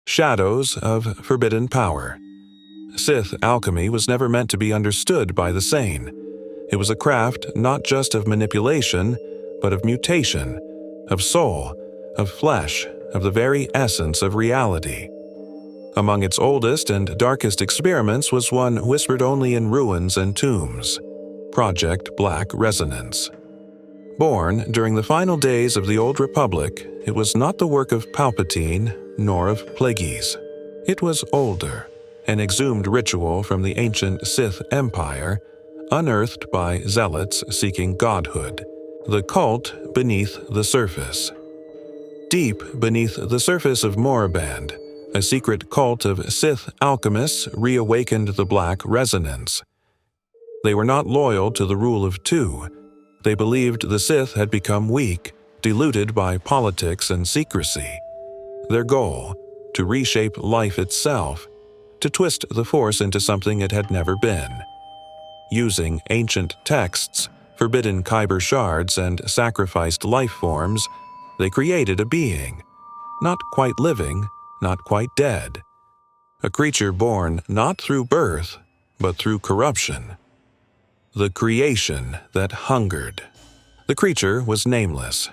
Shadows of forbidden power. Sith alchemy was never meant to be understood by the sane. It was a craft not just of manipulation, but of mutation, of soul, of flesh, of the very essence of reality. Among its oldest and darkest experiments was one whispered only in ruins and tombs: Project Black Resonance. Born during the final days of the Old Republic, it was not the work of Palpatine nor of Plagueis. It was older, an exhumed ritual from the ancient Sith Empire, unearthed by zealots seeking godhood, the cult beneath the surface. Deep beneath the surface of Moraband, a secret cult of Sith alchemists reawakened the Black Resonance. They were not loyal to the rule of two. They believed the Sith had become weak, diluted by politics and secrecy. Their goal: to reshape life itself, to twist the Force into something it had never been. Using ancient texts, forbidden kyber shards, and sacrificed life forms, they created a being, not quite living, not quite dead. A creature born not through birth, but through corruption. The creation that hungered. The creature was nameless.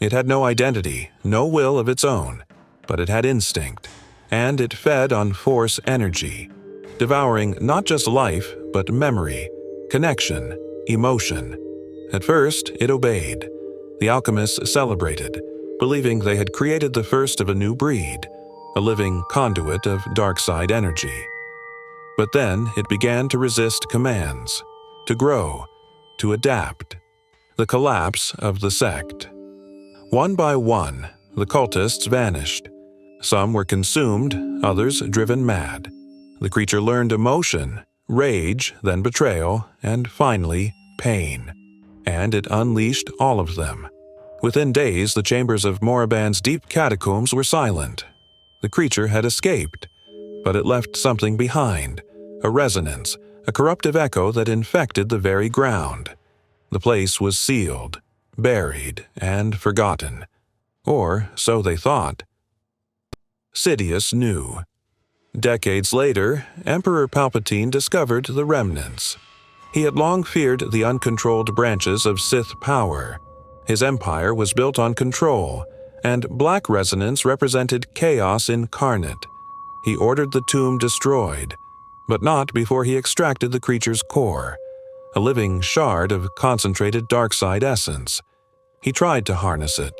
It had no identity, no will of its own, but it had instinct, and it fed on Force energy, devouring not just life, but memory, connection, emotion. At first, it obeyed. The alchemists celebrated, believing they had created the first of a new breed, a living conduit of dark side energy. But then it began to resist commands, to grow, to adapt. The collapse of the sect. One by one, the cultists vanished. Some were consumed, others driven mad. The creature learned emotion, rage, then betrayal, and finally, pain. And it unleashed all of them. Within days, the chambers of Moraband's deep catacombs were silent. The creature had escaped, but it left something behind, a resonance, a corruptive echo that infected the very ground. The place was sealed, buried, and forgotten. Or so they thought. Sidious knew. Decades later, Emperor Palpatine discovered the remnants. He had long feared the uncontrolled branches of Sith power. His empire was built on control, and Black Resonance represented chaos incarnate. He ordered the tomb destroyed, but not before he extracted the creature's core, a living shard of concentrated dark-side essence. He tried to harness it.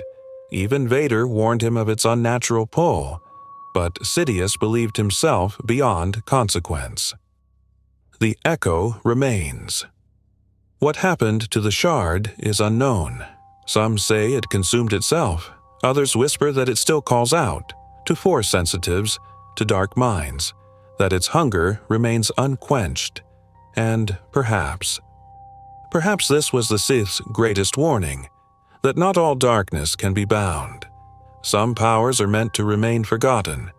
Even Vader warned him of its unnatural pull, but Sidious believed himself beyond consequence. The echo remains. What happened to the shard is unknown. Some say it consumed itself. Others whisper that it still calls out, to Force sensitives, to dark minds, that its hunger remains unquenched. And perhaps this was the Sith's greatest warning, that not all darkness can be bound. Some powers are meant to remain forgotten,